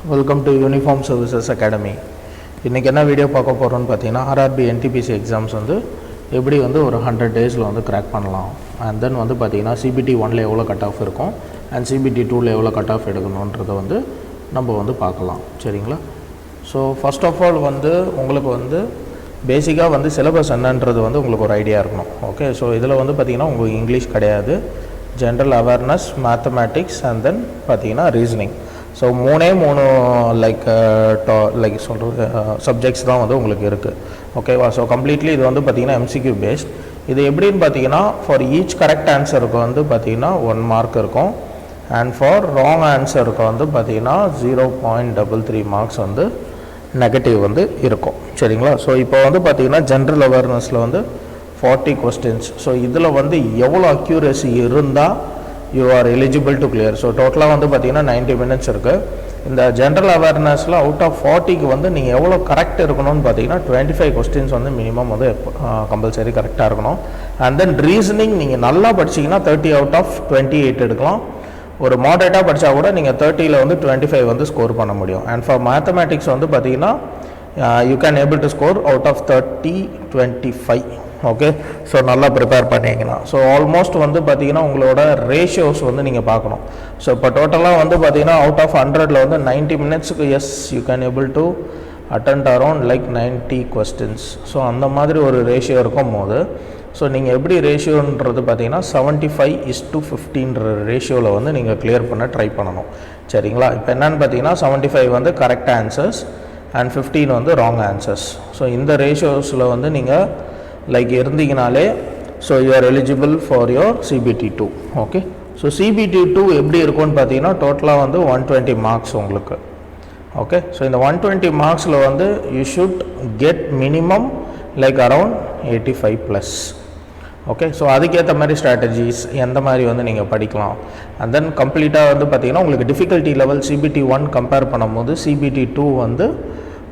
Welcome to uniform services academy. இன்றைக்கி என்ன video பார்க்க போகிறோன்னு பார்த்தீங்கன்னா, ஆர்ஆர்பி என்டிபிசி எக்ஸாம்ஸ் வந்து எப்படி வந்து ஒரு 100 டேஸில் வந்து கிராக் பண்ணலாம். அண்ட் தென் வந்து பார்த்திங்கன்னா சிபிடி 1ல் எவ்வளோ கட் ஆஃப் இருக்கும் அண்ட் சிபிடி 2ல் எவ்வளோ கட் ஆஃப் எடுக்கணுன்றதை வந்து நம்ம வந்து பார்க்கலாம். சரிங்களா? ஸோ ஃபர்ஸ்ட் ஆஃப் ஆல் வந்து உங்களுக்கு வந்து பேசிக்காக வந்து சிலபஸ் என்னன்றது வந்து உங்களுக்கு ஒரு ஐடியா இருக்கணும். ஓகே, ஸோ இதில் வந்து பார்த்திங்கன்னா உங்களுக்கு இங்கிலீஷ் கிடையாது, general awareness, mathematics and then பார்த்திங்கன்னா ரீசனிங். ஸோ மூணு லைக் சொல்கிறது சப்ஜெக்ட்ஸ் தான் வந்து உங்களுக்கு இருக்குது. ஓகேவா? ஸோ கம்ப்ளீட்லி இது வந்து பார்த்திங்கன்னா எம்சிக்யூ பேஸ்ட். இது எப்படின்னு பார்த்தீங்கன்னா, ஃபார் ஈச் கரெக்ட் ஆன்சருக்கு வந்து பார்த்திங்கன்னா 1 மார்க் இருக்கும் அண்ட் ஃபார் ராங் ஆன்சருக்கு வந்து பார்த்திங்கன்னா 0.33 மார்க்ஸ் வந்து நெகட்டிவ் வந்து இருக்கும். சரிங்களா? ஸோ இப்போ வந்து பார்த்திங்கன்னா ஜென்ரல் அவேர்னஸில் வந்து 40 கொஸ்டின்ஸ். ஸோ இதில் வந்து எவ்வளோ அக்யூரேசி இருந்தால் you are eligible to clear. So டோட்டலாக வந்து பார்த்திங்கன்னா 90 மினிட்ஸ் இருக்குது. இந்த ஜென்ரல் அவேர்னஸில் அவுட் ஆஃப் 40க்கு வந்து நீங்கள் எவ்வளோ கரெக்ட் இருக்கணும்னு பார்த்தீங்கன்னா 25 கொஸ்டின்ஸ் வந்து மினிமம் வந்து கம்பல்சரி கரெக்டாக இருக்கணும். அண்ட் தென் ரீசனிங் நீங்கள் நல்லா படிச்சிங்கன்னா 30 அவுட் ஆஃப் 28 எடுக்கலாம். ஒரு மாடரேட்டாக படித்தா கூட நீங்கள் 30ல் வந்து 25 வந்து ஸ்கோர் பண்ண முடியும். அண்ட் ஃபார் மேத்தமேட்டிக்ஸ் வந்து பார்த்திங்கன்னா you can able to score out of 30 25. Okay, so நல்லா ப்ரிப்பேர் பண்ணிங்கன்னா ஸோ ஆல்மோஸ்ட் வந்து பார்த்திங்கன்னா உங்களோட ரேஷியோஸ் வந்து நீங்கள் பார்க்கணும். ஸோ இப்போ டோட்டலாக வந்து பார்த்திங்கன்னா அவுட் ஆஃப் 100ல் வந்து 90 மினிட்ஸுக்கு as you can able to attend around like 90 questions. So அந்த மாதிரி ஒரு ரேஷியோ இருக்கும் போது ஸோ நீங்கள் எப்படி ரேஷியோன்றது பார்த்தீங்கன்னா 75:15 ரேஷியோவில் வந்து நீங்கள் கிளியர் பண்ண ட்ரை பண்ணணும். சரிங்களா? இப்போ என்னென்னு பார்த்தீங்கன்னா 75 வந்து கரெக்ட் ஆன்சர்ஸ் அண்ட் 15 வந்து ராங் ஆன்சர்ஸ். ஸோ இந்த ரேஷியோஸில் வந்து நீங்கள் லைக் இருந்தீங்கனாலே so you are eligible for your CBT 2. Okay, so CBT 2 எப்படி இருக்கும்னு பார்த்தீங்கன்னா டோட்டலாக வந்து 120 மார்க்ஸ் உங்களுக்கு. ஓகே, ஸோ இந்த 120 மார்க்ஸில் வந்து you should get minimum like around 85+. Okay, so அதுக்கேற்ற மாதிரி ஸ்ட்ராட்டஜிஸ் எந்த மாதிரி வந்து நீங்கள் படிக்கலாம். அண்ட் தென் கம்ப்ளீட்டாக வந்து பார்த்திங்கன்னா உங்களுக்கு டிஃபிகல்ட்டி லெவல் சிபிடி 1 கம்பேர் பண்ணும்போது சிபிடி 2 வந்து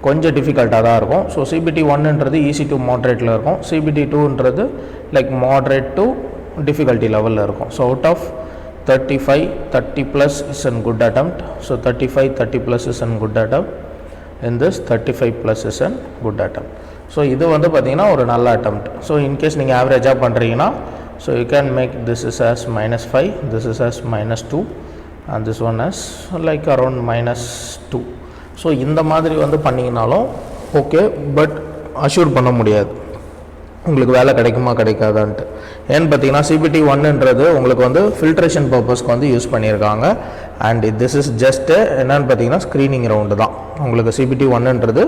கொஞ்சம் டிஃபிகல்ட்டாக தான் இருக்கும். ஸோ சிபிடி 1ன்றது ஈஸி டு மாட்ரேட்டில் இருக்கும், சிபிடி 2ன்றது லைக் மாட்ரேட் டு டிஃபிகல்ட்டி லெவலில் இருக்கும். So out of 35 30+ is an good attempt. So 35 30+ is an good attempt. In this 35+ is an good attempt. So இது வந்து பார்த்திங்கன்னா ஒரு நல்ல அட்டெம்ப்ட். ஸோ இன்கேஸ் நீங்கள் ஆவரேஜாக பண்ணுறீங்கன்னா so you can make this is as -5, this is as -2 and this one as like around -2. So இந்த மாதிரி வந்து பண்ணிங்கனாலும் ஓகே, பட் அஷ்யூர் பண்ண முடியாது உங்களுக்கு வேலை கிடைக்குமா கிடைக்காதான்ட்டு. ஏன்னு பார்த்தீங்கன்னா சிபிடி 1ன்றது உங்களுக்கு வந்து ஃபில்ட்ரேஷன் பர்பஸ்க்கு வந்து யூஸ் பண்ணியிருக்காங்க. அண்ட் திஸ் இஸ் ஜஸ்ட்டு என்னென்னு பார்த்தீங்கன்னா ஸ்க்ரீனிங் ரவுண்டு தான். உங்களுக்கு சிபிடி 1ன்றது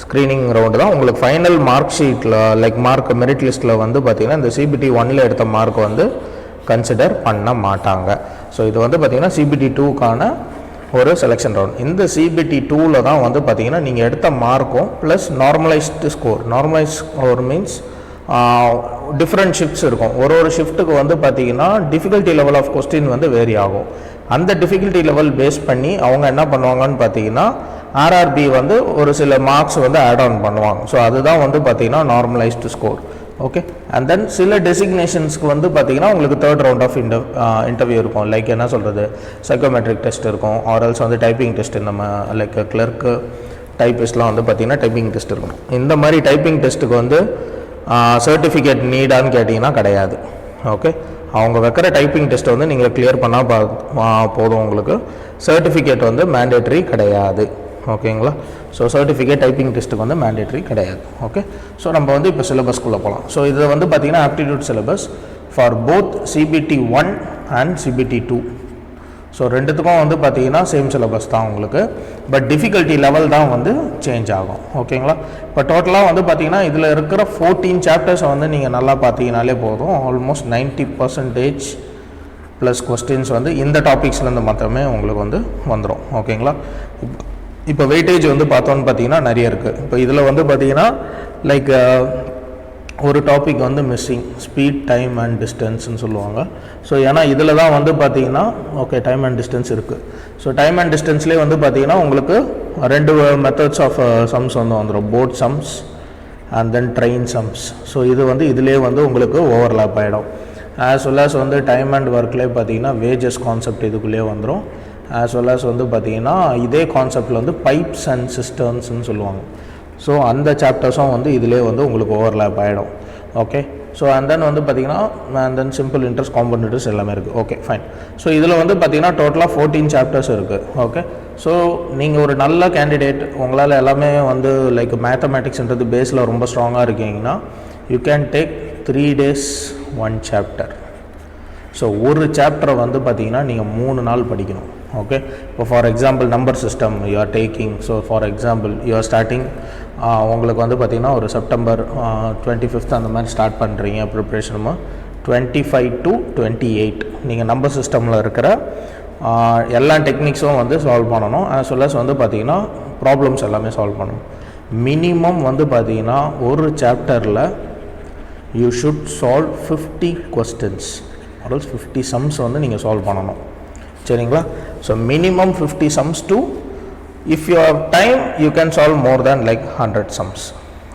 ஸ்க்ரீனிங் ரவுண்டு தான். உங்களுக்கு ஃபைனல் மார்க் ஷீட்டில் லைக் மார்க் மெரிட் லிஸ்ட்டில் வந்து பார்த்திங்கன்னா இந்த சிபிடி 1ல் எடுத்த மார்க் வந்து கன்சிடர் பண்ண மாட்டாங்க. ஸோ இது வந்து பார்த்திங்கன்னா சிபிடி 2க்கான ஒரு செலெக்ஷன் ரவுண்ட். இந்த சிபிடி 2ல் தான் வந்து பார்த்திங்கன்னா நீங்கள் எடுத்த மார்க்கும் plus normalised score. Normalise score means different shifts இருக்கும். ஒரு ஷிஃப்ட்டுக்கு வந்து பார்த்திங்கன்னா டிஃபிகல்ட்டி லெவல் ஆஃப் கொஸ்டின் வந்து வேரி ஆகும். அந்த டிஃபிகல்ட்டி லெவல் பேஸ் பண்ணி அவங்க என்ன பண்ணுவாங்கன்னு பார்த்தீங்கன்னா ஆர்ஆர்பி வந்து ஒரு சில மார்க்ஸ் வந்து ஆட் ஆன் பண்ணுவாங்க. ஸோ அதுதான் வந்து பார்த்திங்கன்னா நார்மலைஸ்டு ஸ்கோர். ஓகே, அண்ட் தென் சில டெசிக்னேஷன்ஸ்க்கு வந்து பார்த்திங்கன்னா உங்களுக்கு 3rd ரவுண்ட் ஆஃப் இன்டர்வியூ இருக்கும். லைக் என்ன சொல்கிறது, சைக்கோமெட்ரிக் டெஸ்ட் இருக்கும், ஆர்எல்ஸ் வந்து டைப்பிங் டெஸ்ட். நம்ம லைக் கிளர்க்கு டைப்பிஸ்ட்லாம் வந்து பார்த்திங்கன்னா டைப்பிங் டெஸ்ட் இருக்கணும். இந்த மாதிரி டைப்பிங் டெஸ்ட்டுக்கு வந்து சர்டிஃபிகேட் நீடான்னு கேட்டிங்கன்னா கிடையாது. ஓகே, அவங்க வைக்கிற டைப்பிங் டெஸ்ட்டை வந்து நீங்கள் கிளியர் பண்ணால் போதும். உங்களுக்கு சர்டிஃபிகேட் வந்து மேண்டேட்ரி கிடையாது. ஓகேங்களா? ஸோ சர்டிஃபிகேட் டைப்பிங் டெஸ்ட்டுக்கு வந்து மேண்டேட்ரி கிடையாது. ஓகே, ஸோ நம்ம வந்து இப்போ சிலபஸ்க்குள்ளே போகலாம். ஸோ இதை வந்து பார்த்திங்கன்னா aptitude syllabus for both CBT 1 and CBT 2. So ரெண்டுத்துக்கும் வந்து பார்த்திங்கன்னா சேம் சிலபஸ் தான் உங்களுக்கு, பட் டிஃபிகல்ட்டி லெவல் தான் வந்து சேஞ்ச் ஆகும். ஓகேங்களா? இப்போ டோட்டலாக வந்து பார்த்திங்கன்னா இதில் இருக்கிற 14 சாப்டர்ஸை வந்து நீங்கள் நல்லா பார்த்தீங்கனாலே போதும். ஆல்மோஸ்ட் 90% ப்ளஸ் கொஸ்டின்ஸ் வந்து இந்த டாபிக்ஸ்லேருந்து மாத்திரமே உங்களுக்கு வந்து வந்துடும். ஓகேங்களா? இப்போ வெயிட்டேஜ் வந்து பார்த்தோன்னு பார்த்தீங்கன்னா நிறைய இருக்குது. இப்போ இதில் வந்து பார்த்திங்கன்னா லைக் ஒரு டாபிக் வந்து மிஸ்ஸிங், ஸ்பீட் டைம் அண்ட் டிஸ்டன்ஸ்ன்னு சொல்லுவாங்க. ஸோ ஏன்னா இதில் தான் வந்து பார்த்திங்கன்னா ஓகே டைம் அண்ட் டிஸ்டன்ஸ் இருக்குது. ஸோ டைம் அண்ட் டிஸ்டன்ஸ்லேயே வந்து பார்த்திங்கன்னா உங்களுக்கு 2 மெத்தட்ஸ் ஆஃப் சம்ஸ் வந்து வந்துடும், boat sums and then train sums. So இது வந்து இதிலே வந்து உங்களுக்கு ஓவர்லேப் ஆகிடும். ஆஸ் வெல் ஆஸ் வந்து டைம் அண்ட் ஒர்க்லேயே பார்த்திங்கன்னா வேஜஸ் கான்செப்ட் இதுக்குள்ளேயே வந்துடும். as well as வந்து பார்த்திங்கன்னா இதே கான்செப்டில் வந்து பைப்ஸ் அண்ட் சிஸ்டர்ன்ஸ்னு சொல்லுவாங்க. ஸோ அந்த சாப்டர்ஸும் வந்து இதிலே வந்து உங்களுக்கு ஓவர்லேப் ஆகிடும். ஓகே, ஸோ அண்ட் தென் வந்து பார்த்திங்கன்னா and then simple interest components எல்லாமே இருக்குது. Okay fine. ஸோ இதில் வந்து பார்த்திங்கன்னா டோட்டலாக 14 சாப்டர்ஸ் இருக்குது. ஓகே, ஸோ நீங்கள் ஒரு நல்ல கேண்டிடேட், உங்களால் எல்லாமே வந்து லைக் மேத்தமேட்டிக்ஸ்ன்றது பேஸில் ரொம்ப ஸ்ட்ராங்காக இருக்கீங்கன்னா you can take 3 days 1 chapter. So ஒரு சாப்டரை வந்து பார்த்திங்கன்னா நீங்கள் 3 நாள் படிக்கணும். ஓகே, இப்போ for example number system you are taking. So for example you are starting, உங்களுக்கு வந்து பார்த்திங்கன்னா ஒரு செப்டம்பர் 25th அந்த மாதிரி ஸ்டார்ட் பண்ணுறீங்க ப்ரிப்ரேஷனுமா. 25 to 28 நீங்கள் நம்பர் சிஸ்டமில் இருக்கிற எல்லா டெக்னிக்ஸும் வந்து சால்வ் பண்ணணும். ஆஸ் வெல் அஸ் வந்து பார்த்திங்கன்னா ப்ராப்ளம்ஸ் எல்லாமே சால்வ் பண்ணணும். மினிமம் வந்து பார்த்திங்கன்னா ஒரு சாப்டரில் you should solve 50 questions or else 50 sums வந்து நீங்கள் சால்வ் பண்ணணும். சரிங்களா? So minimum 50 sums to, if you have time you can solve more than like 100 sums.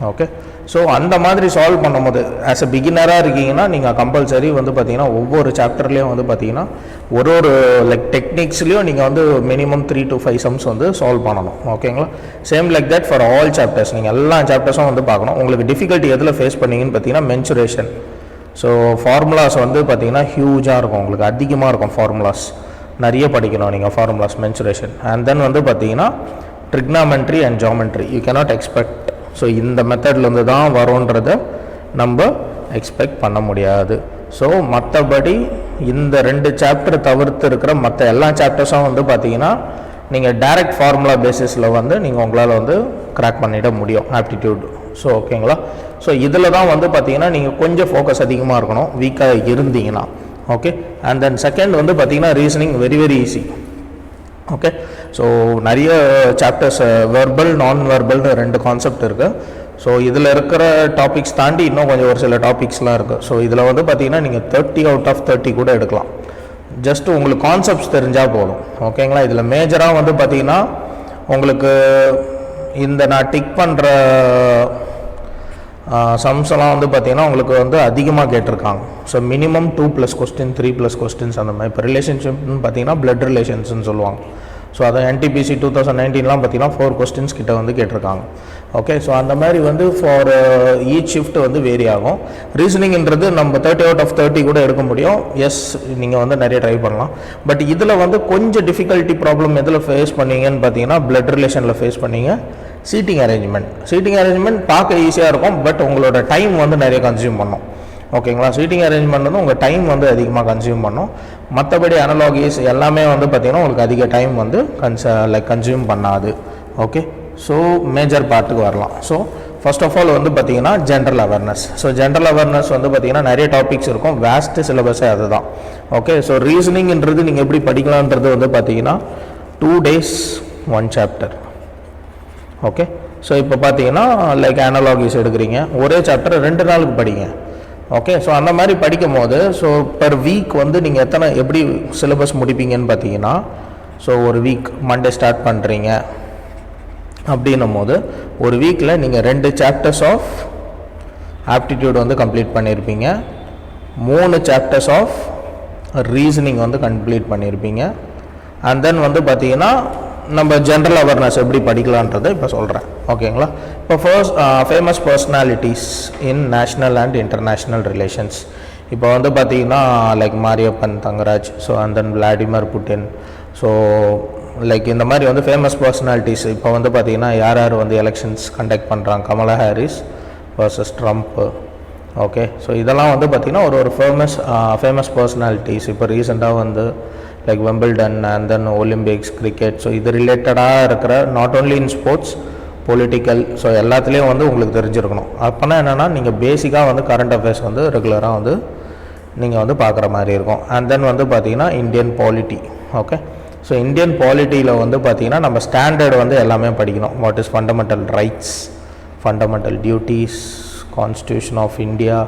Okay, so அந்த மாதிரி சால்வ் பண்ணும்போது ஆஸ் அ பிகினராக இருக்கீங்கன்னா நீங்கள் கம்பல்சரி வந்து பார்த்தீங்கன்னா ஒவ்வொரு சாப்டர்லேயும் வந்து பார்த்தீங்கன்னா ஒரு லைக் டெக்னிக்ஸ்லேயும் நீங்கள் வந்து மினிமம் 3 to 5 sums வந்து சால்வ் பண்ணணும். ஓகேங்களா? Same like that for all chapters. நீங்கள் எல்லா சாப்டர்ஸும் வந்து பார்க்கணும். உங்களுக்கு டிஃபிகல்ட்டி எதில் ஃபேஸ் பண்ணீங்கன்னு பார்த்தீங்கன்னா மென்சுரேஷன். ஸோ ஃபார்முலாஸ் வந்து பார்த்தீங்கன்னா ஹியூஜாக இருக்கும், உங்களுக்கு அதிகமாக இருக்கும் ஃபார்முலாஸ், நிறைய படிக்கணும் நீங்கள் ஃபார்முலாஸ், மென்சுரேஷன். அண்ட் தென் வந்து பார்த்தீங்கன்னா trigonometry and geometry you cannot expect. So இந்த மெத்தட்லேருந்து தான் வரும்ன்றத நம்ம எக்ஸ்பெக்ட் பண்ண முடியாது. ஸோ மற்றபடி இந்த 2 சாப்டர் தவிர்த்து இருக்கிற மற்ற எல்லா சாப்டர்ஸும் வந்து பார்த்தீங்கன்னா நீங்கள் டைரக்ட் ஃபார்முலா பேசிஸில் வந்து நீங்கள் உங்களால் வந்து கிராக் பண்ணிட முடியும் ஆப்டிடியூட். ஸோ ஓகேங்களா? ஸோ இதில் தான் வந்து பார்த்தீங்கன்னா நீங்கள் கொஞ்சம் ஃபோக்கஸ் அதிகமாக இருக்கணும் வீக்காக இருந்தீங்கன்னா. ஓகே, அண்ட் தென் செகண்ட் வந்து பார்த்தீங்கன்னா reasoning very very easy. Okay, so நிறைய சாப்டர்ஸ் வெர்பல் நான் வெர்பல்னு 2 கான்செப்ட் இருக்குது. ஸோ இதில் இருக்கிற டாபிக்ஸ் தாண்டி இன்னும் கொஞ்சம் ஒரு சில டாபிக்ஸ்லாம் இருக்குது. ஸோ இதில் வந்து பார்த்தீங்கன்னா நீங்கள் 30 out of 30 கூட எடுக்கலாம். ஜஸ்ட் உங்களுக்கு கான்செப்ட்ஸ் தெரிஞ்சால் போதும். ஓகேங்களா? இதில் மேஜராக வந்து பார்த்தீங்கன்னா உங்களுக்கு இந்த நான் டிக் பண்ணுற சம்ஸ்லாம் வந்து பார்த்திங்கன்னா உங்களுக்கு வந்து அதிகமாக கேட்டிருக்காங்க. ஸோ மினிமம் 2+ question 3+ questions அந்த மாதிரி. இப்போ ரிலேஷன்ஷிப்னு பார்த்தீங்கன்னா பிளட் ரிலேஷன்ஸ்னு சொல்லுவாங்க. ஸோ அதை NTPC 2019லாம் பார்த்தீங்கன்னா 4 questions கிட்ட வந்து கேட்டிருக்காங்க. ஓகே, ஸோ அந்த மாதிரி வந்து ஃபார் ஈச் ஷிஃப்ட் வந்து வேரி ஆகும். ரீசனிங்ன்றது நம்ம 30 out of 30 கூட எடுக்க முடியும். எஸ், நீங்கள் வந்து நிறைய ட்ரை பண்ணலாம். பட் இதில் வந்து கொஞ்சம் டிஃபிகல்ட்டி ப்ராப்ளம் எதில் ஃபேஸ் பண்ணீங்கன்னு பார்த்தீங்கன்னா பிளட் ரிலேஷனில் ஃபேஸ் பண்ணீங்க. சீட்டிங் அரேஞ்ச்மெண்ட் பார்க்க ஈஸியாக இருக்கும், பட் உங்களோட டைம் வந்து நிறைய கன்சியூம் பண்ணும். ஓகேங்களா? சீட்டிங் அரேஞ்ச்மெண்ட் வந்து உங்கள் டைம் வந்து அதிகமாக கன்சியூம் பண்ணும். மற்றபடி அனலாகிஸ் எல்லாமே வந்து பார்த்திங்கன்னா உங்களுக்கு அதிக டைம் வந்து கன்சியூம் பண்ணாது. ஓகே, ஸோ மேஜர் பார்ட்டுக்கு வரலாம். ஸோ ஃபர்ஸ்ட் ஆஃப் ஆல் வந்து பார்த்திங்கன்னா general awareness. So general awareness வந்து பார்த்திங்கன்னா நிறைய டாபிக்ஸ் இருக்கும், வேஸ்ட் சிலபஸே அதுதான். ஓகே, ஸோ ரீசனிங்ன்றது நீங்கள் எப்படி படிக்கலான்றது வந்து பார்த்திங்கன்னா 2 days 1 chapter. ஓகே, ஸோ இப்போ பார்த்தீங்கன்னா லைக் அனலாகிஸ் எடுக்கிறீங்க, ஒரே சாப்டர் 2 நாளுக்கு படிங்க. ஓகே, ஸோ அந்த மாதிரி படிக்கும் போது ஸோ பர் வீக் வந்து நீங்கள் எப்படி சிலபஸ் முடிப்பீங்கன்னு பார்த்தீங்கன்னா, ஸோ ஒரு வீக் மண்டே ஸ்டார்ட் பண்ணுறீங்க அப்படின்னும் போது ஒரு வீக்கில் நீங்கள் 2 chapters ஆஃப் ஆப்டிடியூட் வந்து கம்ப்ளீட் பண்ணியிருப்பீங்க, 3 chapters ஆஃப் ரீசனிங் வந்து கம்ப்ளீட் பண்ணியிருப்பீங்க. அண்ட் தென் வந்து பார்த்தீங்கன்னா நம்ம ஜென்ரல் அவேர்னஸ் எப்படி படிக்கலான்றதை இப்போ சொல்கிறேன். ஓகேங்களா? இப்போ first famous personalities in national and international relations. இப்போ வந்து பார்த்திங்கன்னா like Mariyappan Thangaraj, so and then Vladimir Putin. So like இந்த மாதிரி வந்து ஃபேமஸ் பர்சனாலிட்டிஸ் இப்போ வந்து பார்த்திங்கன்னா யார் வந்து எலெக்ஷன்ஸ் கண்டக்ட் பண்ணுறாங்க, Kamala Harris versus Trump. Okay, so இதெல்லாம் வந்து பார்த்திங்கன்னா ஒரு ஃபேமஸ் பர்சனாலிட்டிஸ். இப்போ ரீசெண்டாக வந்து like Wimbledon and then Olympics, cricket. ஸோ இது ரிலேட்டடாக இருக்கிற not only in sports, political, so எல்லாத்துலேயும் வந்து உங்களுக்கு தெரிஞ்சிருக்கணும். அப்போனா என்னென்னா நீங்கள் பேசிக்காக வந்து கரண்ட் அஃபேர்ஸ் வந்து ரெகுலராக வந்து நீங்கள் வந்து பார்க்குற மாதிரி இருக்கும். அண்ட் தென் வந்து பார்த்திங்கன்னா Indian polity. Okay, so Indian பாலிட்டியில் வந்து பார்த்திங்கன்னா நம்ம ஸ்டாண்டர்ட் வந்து எல்லாமே படிக்கணும். What is fundamental rights, fundamental duties, constitution of India.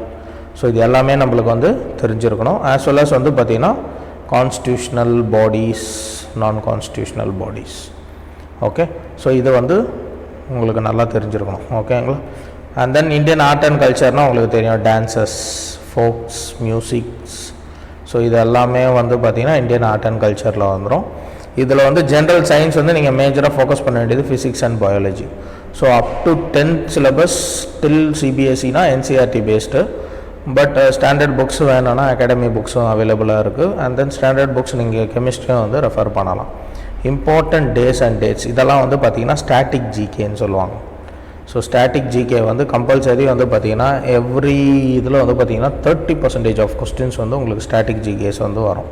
So இது எல்லாமே நம்மளுக்கு வந்து தெரிஞ்சிருக்கணும். ஆஸ் வெல் அஸ் வந்து பார்த்திங்கன்னா constitutional bodies, non constitutional bodies. Okay, so இது வந்து உங்களுக்கு நல்லா தெரிஞ்சிருக்கணும். ஓகேங்களா? And then Indian art and கல்ச்சர்னால் உங்களுக்கு தெரியும், டான்சஸ், ஃபோக்ஸ், மியூசிக்ஸ். ஸோ இது எல்லாமே வந்து பார்த்திங்கன்னா இந்தியன் ஆர்ட் அண்ட் கல்ச்சரில் வந்துடும். இதில் வந்து ஜென்ரல் சயின்ஸ் வந்து நீங்கள் மேஜராக ஃபோக்கஸ் பண்ண வேண்டியது physics and biology. So up to 10th syllabus till சிபிஎஸ்சினா NCERT based. But standard books வேணும்னா அகாடமி புக்ஸும் அவைலபிளாக இருக்குது. அண்ட் தென் ஸ்டாண்டர்ட் புக்ஸ் நீங்கள் கெமிஸ்ட்ரியும் வந்து ரெஃபர் பண்ணலாம். இம்பார்ட்டண்ட் டேஸ் அண்ட் டேட்ஸ் இதெல்லாம் வந்து பார்த்திங்கன்னா ஸ்டாட்டிக் ஜிகேன்னு சொல்லுவாங்க. ஸோ ஸ்டாட்டிக் ஜிகே வந்து கம்பல்சரி வந்து பார்த்திங்கன்னா எவ்ரி இதில் வந்து பார்த்திங்கன்னா 30% ஆஃப் கொஸ்டின்ஸ் வந்து உங்களுக்கு ஸ்டாட்டிக் ஜிகேஸ் வந்து வரும்.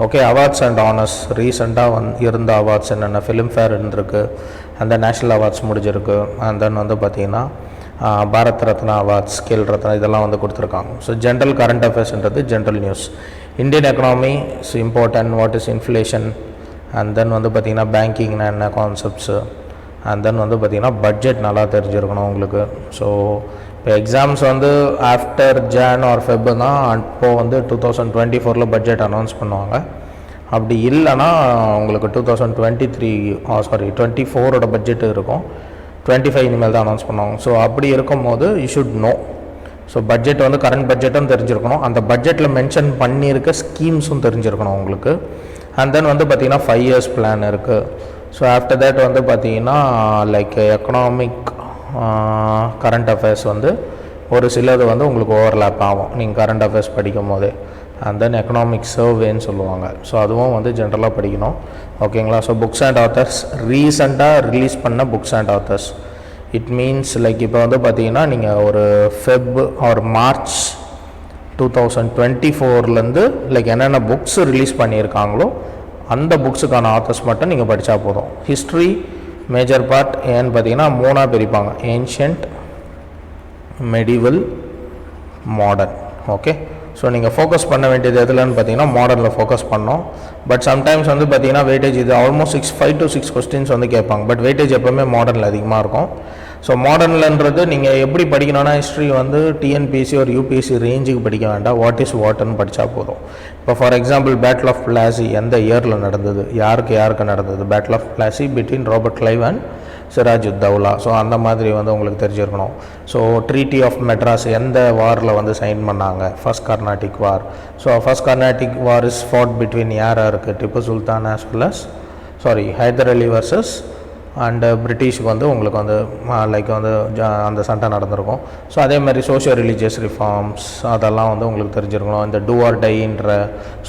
ஓகே, அவார்ட்ஸ் அண்ட் ஆனர்ஸ் ரீசெண்டாக இருந்த அவார்ட்ஸ் என்னென்ன ஃபிலிம்ஃபேர் இருந்திருக்கு, அந்த நேஷ்னல் அவார்ட்ஸ் முடிஞ்சிருக்கு. அண்ட் தென் வந்து பார்த்திங்கன்னா பாரத் ரத்னா அவார்ட்ஸ், ஸ்கில் ரத்னா இதெல்லாம் வந்து கொடுத்துருக்காங்க. ஸோ ஜென்ரல் கரண்ட் அஃபேர்ஸ்ன்றது general news. Indian economy is important, what is inflation, and then வந்து பார்த்திங்கன்னா பேங்கிங்னா என்ன கான்செப்ட்ஸு, அண்ட் தென் வந்து பார்த்திங்கன்னா பட்ஜெட் நல்லா தெரிஞ்சிருக்கணும் உங்களுக்கு. ஸோ இப்போ எக்ஸாம்ஸ் வந்து ஆஃப்டர் ஜான் ஆர் ஃபெப் தான் அப்போது வந்து 2024 பட்ஜெட் அனௌன்ஸ் பண்ணுவாங்க. அப்படி இல்லைன்னா உங்களுக்கு 2024 பட்ஜெட் இருக்கும். 25 இனிமேல் தான் அனௌன்ஸ் பண்ணுவாங்க. ஸோ அப்படி இருக்கும்போது you should know. So budget வந்து கரண்ட் பட்ஜெட்டும் தெரிஞ்சிருக்கணும், அந்த பட்ஜெட்டில் மென்ஷன் பண்ணியிருக்க ஸ்கீம்ஸும் தெரிஞ்சிருக்கணும் உங்களுக்கு. அண்ட் தென் வந்து பார்த்திங்கன்னா 5 years பிளான் இருக்குது. ஸோ ஆஃப்டர் தேட் வந்து பார்த்திங்கன்னா லைக் எக்கனாமிக் கரண்ட் அஃபேர்ஸ் வந்து ஒரு சிலது வந்து உங்களுக்கு ஓவர்லேப் ஆகும் நீங்கள் கரண்ட் அஃபேர்ஸ் படிக்கும் போதே. அண்ட் தென் எக்கனாமிக் சர்வேன்னு சொல்லுவாங்க. ஸோ அதுவும் வந்து ஜென்ரலாக படிக்கணும். ஓகேங்களா? ஸோ புக்ஸ் அண்ட் ஆத்தர்ஸ் ரீசெண்டாக ரிலீஸ் பண்ண books and authors it means like இப்போ வந்து பார்த்திங்கன்னா நீங்கள் ஒரு ஃபெப் ஆர் மார்ச் 2024 லைக் என்னென்ன புக்ஸ் ரிலீஸ் பண்ணியிருக்காங்களோ அந்த புக்ஸுக்கான ஆத்தர்ஸ் மட்டும் நீங்கள் படித்தா போதும். ஹிஸ்ட்ரி மேஜர் பார்ட் ஏன்னு பார்த்தீங்கன்னா 3ஆக பிரிப்பாங்க: ancient, medieval, modern. Okay, so நீங்கள் ஃபோக்கஸ் பண்ண வேண்டியது எதுலன்னு பார்த்தீங்கன்னா மாடர்னில் ஃபோக்கஸ் பண்ணோம். பட் சம்டைம்ஸ் வந்து பார்த்தீங்கன்னா வெயிட்டேஜ் இது ஆல்மோஸ்ட் 5 to 6 கொஸ்டின்ஸ் வந்து கேட்பாங்க. பட் வெயிட்டேஜ் எப்போவுமே மாடர்னில் அதிகமாக இருக்கும். ஸோ மாடர்ன்லன்றது நீங்கள் எப்படி படிக்கணும்னா ஹிஸ்ட்ரி வந்து டிஎன்பிஎஸ்சி ஒரு யூபிஎஸ்சி ரேஞ்சுக்கு படிக்க வேண்டாம், வாட் இஸ் வாட்னு படித்தா போதும். இப்போ for example battle of Plassey எந்த இயரில் நடந்தது, யாருக்கு நடந்தது, battle of Plassey between Robert Clive and Siraj ud-Daulah. So அந்த மாதிரி வந்து உங்களுக்கு தெரிஞ்சிருக்கணும். ஸோ ட்ரீட்டி ஆஃப் மெட்ராஸ் எந்த வாரில் வந்து சைன் பண்ணாங்க, first Carnatic war. So first Carnatic war is fought between யாராக இருக்குது, Tipu Sultan as well as Hyder Ali versus and பிரிட்டிஷ்க்கு வந்து உங்களுக்கு வந்து லைக் வந்து அந்த சண்டை நடந்திருக்கும். ஸோ அதே மாதிரி சோஷியோ ரிலீஜியஸ் ரிஃபார்ம்ஸ் அதெல்லாம் வந்து உங்களுக்கு தெரிஞ்சிருக்கணும். இந்த டூ ஆர் டைன்ற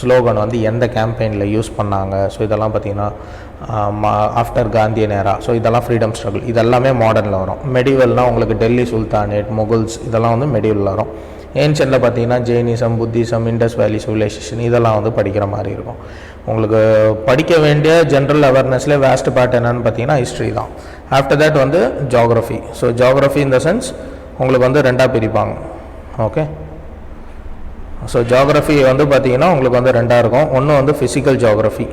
ஸ்லோகன் வந்து எந்த கேம்பெயினில் யூஸ் பண்ணாங்க. ஸோ இதெல்லாம் பார்த்திங்கன்னா ஆஃப்டர் காந்தியன் ஏரா. ஸோ இதெல்லாம் ஃப்ரீடம் ஸ்ட்ரகிள், இதெல்லாமே மாடர்னில் வரும். மெடிவல்னால் உங்களுக்கு டெல்லி சுல்தானேட், முகல்ஸ் இதெல்லாம் வந்து மெடிவலில் வரும். ஏன்ஷியனில் பார்த்தீங்கன்னா ஜெயினிசம், புத்திசம், இண்டஸ் வேலி சிவிலைசேஷன் இதெல்லாம் வந்து படிக்கிற மாதிரி இருக்கும். உங்களுக்கு படிக்க வேண்டிய ஜென்ரல் அவேர்னஸ்லேயே வேஸ்ட் பார்ட் என்னன்னு பார்த்தீங்கன்னா ஹிஸ்ட்ரி தான். ஆஃப்டர் தேட் வந்து ஜியாகிரஃபி. ஸோ ஜியாகிரஃபி இந்த சென்ஸ் உங்களுக்கு வந்து 2ஆக பிரிப்பாங்க. ஓகே, ஸோ ஜியாகிரஃபி வந்து பார்த்தீங்கன்னா உங்களுக்கு வந்து 2ஆக இருக்கும். ஒன்று வந்து physical geography.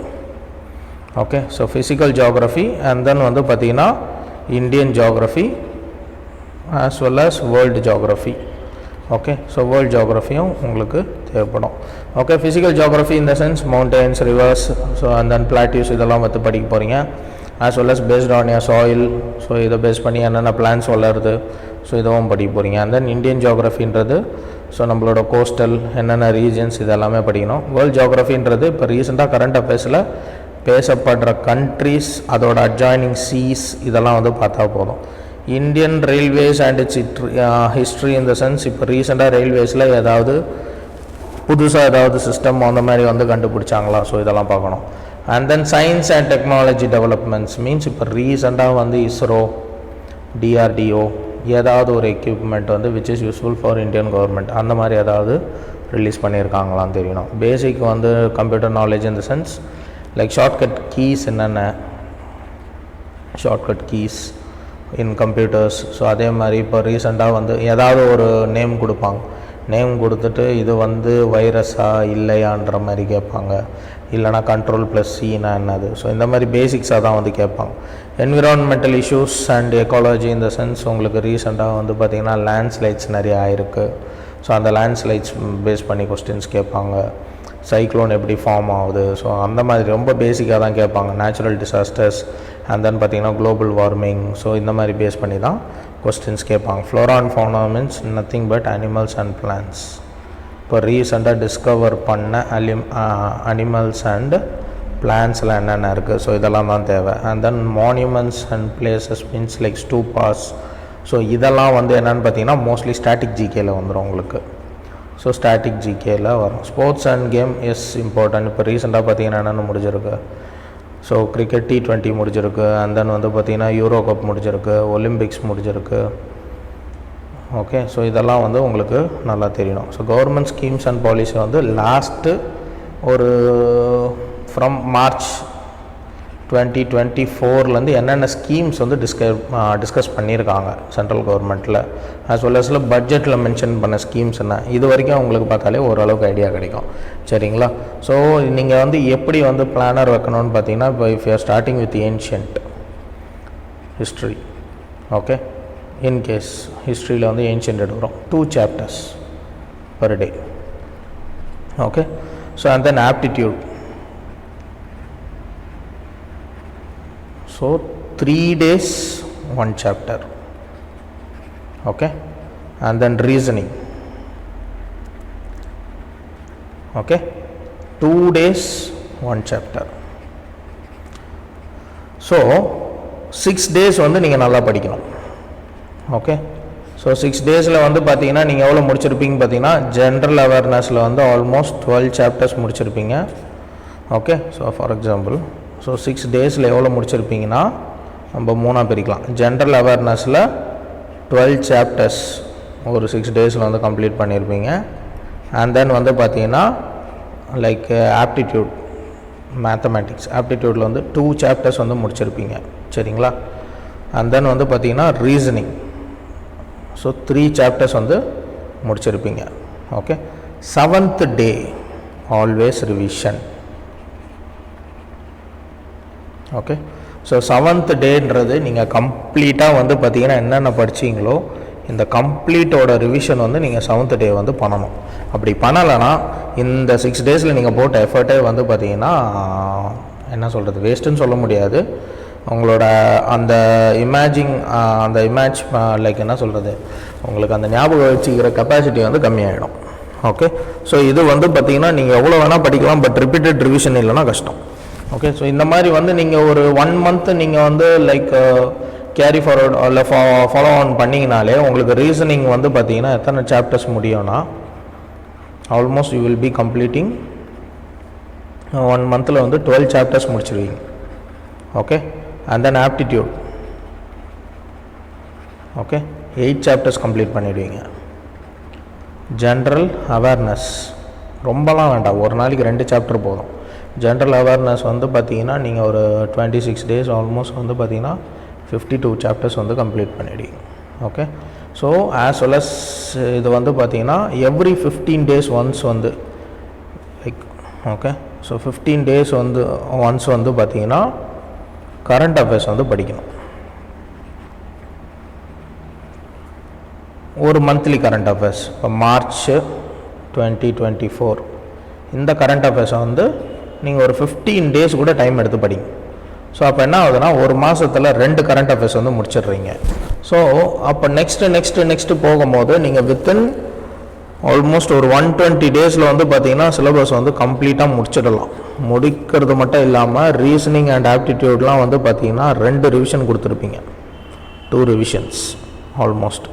Okay, so physical geography and then வந்து பார்த்தீங்கன்னா Indian geography as well as world geography. Okay, so world ஜியாகிரஃபியும் உங்களுக்கு தேவைப்படும். ஓகே, ஃபிசிக்கல் ஜியாகிரஃபி இந்த sense mountains, rivers, so and then plateaus இதெல்லாம் வந்து படிக்க போகிறீங்க. As well as based on your soil. So இதை பேஸ் பண்ணி என்னென்ன பிளான்ஸ் வளருது, ஸோ இதுவும் படிக்க போகிறீங்க. அண்ட் தென் இந்தியன் ஜியாகிரஃபின்றது ஸோ நம்மளோட கோஸ்டல் என்னென்ன ரீஜன்ஸ் இதெல்லாமே படிக்கணும். வேர்ல்டு ஜியாகிரஃபின்றது இப்போ ரீசெண்டாக கரண்ட் அஃபேர்ஸில் பேசப்படுற கண்ட்ரீஸ், அதோட அட்ஜாயினிங் சீஸ் இதெல்லாம் வந்து பார்த்தா போதும். Indian railways and it's history இந்த சென்ஸ் இப்போ ரீசெண்டாக ரயில்வேஸில் ஏதாவது புதுசாக ஏதாவது சிஸ்டம் அந்த மாதிரி வந்து கண்டுபிடிச்சாங்களா, ஸோ இதெல்லாம் பார்க்கணும். And then science and technology developments means இப்போ ரீசெண்டாக வந்து இஸ்ரோ, டிஆர்டிஓ ஏதாவது ஒரு எக்யூப்மெண்ட் வந்து which is useful for Indian government அந்த மாதிரி ஏதாவது ரிலீஸ் பண்ணியிருக்காங்களான்னு தெரியணும். பேசிக் வந்து கம்ப்யூட்டர் நாலேஜ் இந்த சென்ஸ் லைக் ஷார்ட்கட் கீஸ் என்னென்ன ஷார்ட்கட் கீஸ் இன் கம்ப்யூட்டர்ஸ். ஸோ அதே மாதிரி இப்போ ரீசெண்டாக வந்து ஏதாவது ஒரு நேம் கொடுப்பாங்க, நேம் கொடுத்துட்டு இது வந்து வைரஸாக இல்லையான்ற மாதிரி கேட்பாங்க, இல்லைனா கண்ட்ரோல் ப்ளஸ் சின்னா என்னது. ஸோ இந்த மாதிரி பேசிக்ஸாக தான் வந்து கேட்பாங்க. என்விரான்மெண்டல் இஷ்யூஸ் அண்ட் எக்காலஜி இந்த சென்ஸ் உங்களுக்கு ரீசெண்டாக வந்து பார்த்திங்கன்னா லேண்ட்ஸ்லைட்ஸ் நிறைய ஆயிருக்கு. ஸோ அந்த லேண்ட்ஸ்லைட்ஸ் பேஸ் பண்ணி கொஸ்டின்ஸ் கேட்பாங்க. சைக்ளோன் எப்படி ஃபார்ம் ஆகுது, ஸோ அந்த மாதிரி ரொம்ப பேசிக்காக தான் கேட்பாங்க. நேச்சுரல் டிசாஸ்டர்ஸ் அண்ட் தென் பார்த்திங்கன்னா குளோபல் வார்மிங். ஸோ இந்த மாதிரி பேஸ் பண்ணி தான் கொஸ்டின்ஸ் கேட்பாங்க. Flora and fauna means nothing but animals and plants. இப்போ ரீசெண்டாக டிஸ்கவர் பண்ண அனிமல்ஸ் அண்ட் பிளான்ஸ்லாம் என்னென்ன இருக்குது, ஸோ இதெல்லாம் தான் தேவை. And then monuments and places means like stupas, so இதெல்லாம் வந்து என்னென்னு பார்த்தீங்கன்னா மோஸ்ட்லி ஸ்டாட்டிக் ஜிகேயில் வந்துடும் உங்களுக்கு. ஸோ ஸ்டாட்டிக் ஜிகேயில் வரும். Sports and games important. இப்போ ரீசெண்டாக பார்த்தீங்கன்னா என்னென்ன முடிஞ்சிருக்கு, ஸோ கிரிக்கெட் T20 முடிஞ்சிருக்கு. அண்ட் தென் வந்து பார்த்திங்கன்னா யூரோ கப் முடிஞ்சிருக்கு, ஒலிம்பிக்ஸ் முடிஞ்சிருக்கு. ஓகே, ஸோ இதெல்லாம் வந்து உங்களுக்கு நல்லா தெரியணும். So government schemes and policy வந்து லாஸ்ட்டு ஒரு ஃப்ரம் மார்ச் 2024 என்னென்ன ஸ்கீம்ஸ் வந்து டிஸ்கஸ் பண்ணியிருக்காங்க சென்ட்ரல் கவர்மெண்ட்டில், ஆஸ் வெல் அஸில் பட்ஜெட்டில் மென்ஷன் பண்ண ஸ்கீம்ஸ் என்ன, இது வரைக்கும் உங்களுக்கு பார்த்தாலே ஓரளவுக்கு ஐடியா கிடைக்கும். சரிங்களா? ஸோ நீங்கள் வந்து எப்படி வந்து பிளானர் வைக்கணும்னு பார்த்தீங்கன்னா, இப்போ if you are starting with ancient history, okay, in case ஹிஸ்ட்ரியில் வந்து ஏன்ஷியன்ட் எடுக்கிறோம் 2 chapters per day. Okay, so and then aptitude, so 3 days 1 chapter. Okay, and then reasoning. Okay, 2 days 1 chapter. So 6 days வந்து நீங்கள் நல்லா படிக்கணும். ஓகே, ஸோ 6 daysல வந்து பார்த்தீங்கன்னா நீங்கள் எவ்வளோ முடிச்சிருப்பீங்க பார்த்தீங்கன்னா, ஜென்ரல் அவேர்னஸில் வந்து ஆல்மோஸ்ட் 12 chapters முடிச்சிருப்பீங்க. Okay, so for example, so 6 daysல எவ்வளோ முடிச்சிருப்பீங்கன்னா நம்ம 3ஆக பிரிக்கலாம். ஜென்ரல் அவேர்னஸில் 12 chapters ஒரு 6 daysல வந்து கம்ப்ளீட் பண்ணியிருப்பீங்க. அண்ட் தென் வந்து பார்த்தீங்கன்னா லைக் ஆப்டிடியூட், மேத்தமேட்டிக்ஸ் ஆப்டிடியூடில் வந்து 2 chapters வந்து முடிச்சிருப்பீங்க. சரிங்களா? அண்ட் தென் வந்து பார்த்தீங்கன்னா ரீசனிங், ஸோ 3 chapters வந்து முடிச்சிருப்பீங்க. Okay, 7th day always revision. Okay, so 7th டேன்றது நீங்கள் கம்ப்ளீட்டாக வந்து பார்த்தீங்கன்னா என்னென்ன படிச்சிங்களோ இந்த கம்ப்ளீட்டோட ரிவிஷன் வந்து நீங்கள் 7th day வந்து பண்ணணும். அப்படி பண்ணலைன்னா இந்த 6 daysல நீங்கள் போட்ட எஃபர்ட்டே வந்து பார்த்தீங்கன்னா என்ன சொல்கிறது, வேஸ்ட்டுன்னு சொல்ல முடியாது. உங்களோட அந்த இமேஜ் லைக் என்ன சொல்கிறது, உங்களுக்கு அந்த ஞாபகம் வச்சுக்கிற கெப்பாசிட்டி வந்து கம்மியாகிடும். ஓகே, ஸோ இது வந்து பார்த்தீங்கன்னா நீங்கள் எவ்வளோ வேணால் படிக்கலாம், பட் ரிப்பீட்டட் ரிவிஷன் இல்லைன்னா கஷ்டம். ஓகே, ஸோ இந்த மாதிரி வந்து நீங்கள் ஒரு 1 month நீங்கள் வந்து லைக் கேரி ஃபார்வர்ட் இல்லை ஃபாலோ ஆன் பண்ணிங்கனாலே உங்களுக்கு ரீசனிங் வந்து பார்த்தீங்கன்னா எத்தனை chapters முடியும்னா almost you will be completing 1 monthல வந்து 12 chapters முடிச்சிருவீங்க. Okay, and then aptitude, okay, 8 chapters complete பண்ணிடுவீங்க. ஜென்ரல் அவேர்னஸ் ரொம்பலாம் வேண்டாம், ஒரு நாளைக்கு 2 chapter போதும். ஜென்ரல் அவேர்னஸ் வந்து பார்த்தீங்கன்னா நீங்கள் ஒரு 26 days ஆல்மோஸ்ட் வந்து பார்த்தீங்கன்னா 52 chapters வந்து கம்ப்ளீட் பண்ணிடுவீங்க. Okay, so as well as இது வந்து பார்த்தீங்கன்னா எவ்ரி 15 days ஒன்ஸ் வந்து லைக் ஓகே, ஸோ 15 days வந்து ஒன்ஸ் வந்து பார்த்தீங்கன்னா கரண்ட் அஃபேர்ஸ் வந்து படிக்கணும். ஒரு மந்த்லி கரண்ட் அஃபேர்ஸ், இப்போ மார்ச் 2024 இந்த கரண்ட் அஃபேர்ஸை வந்து நீங்கள் ஒரு 15 days கூட டைம் எடுத்து படிங்க. ஸோ அப்போ என்ன ஆகுதுன்னா ஒரு மாதத்தில் 2 கரண்ட் அஃபேர்ஸ் வந்து முடிச்சிடுறீங்க. ஸோ அப்போ நெக்ஸ்ட்டு போகும்போது நீங்கள் வித்தின் ஆல்மோஸ்ட் ஒரு 120 daysல வந்து பார்த்தீங்கன்னா சிலபஸ் வந்து கம்ப்ளீட்டாக முடிச்சிடலாம். முடிக்கிறது மட்டும் இல்லாமல் ரீசனிங் அண்ட் ஆப்டிடியூட்லாம் வந்து பார்த்தீங்கன்னா 2 ரிவிஷன் கொடுத்துருப்பீங்க, 2 revisions almost.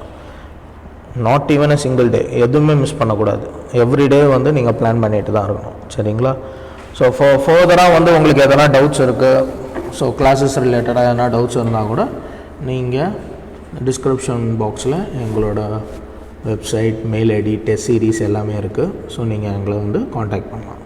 Not even a single day, எதுவுமே மிஸ் பண்ணக்கூடாது. எவ்ரிடே வந்து நீங்கள் பிளான் பண்ணிட்டு தான் இருக்கணும். சரிங்களா? ஸோ ஃபர்தராக வந்து உங்களுக்கு எதனா டவுட்ஸ் இருக்குது, ஸோ கிளாஸஸ் ரிலேட்டடாக எதனா டவுட்ஸ் இருந்தால் கூட நீங்கள் டிஸ்கிரிப்ஷன் பாக்ஸில் எங்களோட website, mail ID, test series எல்லாமே இருக்குது. ஸோ நீங்கள் எங்களை வந்து காண்டாக்ட் பண்ணலாம்.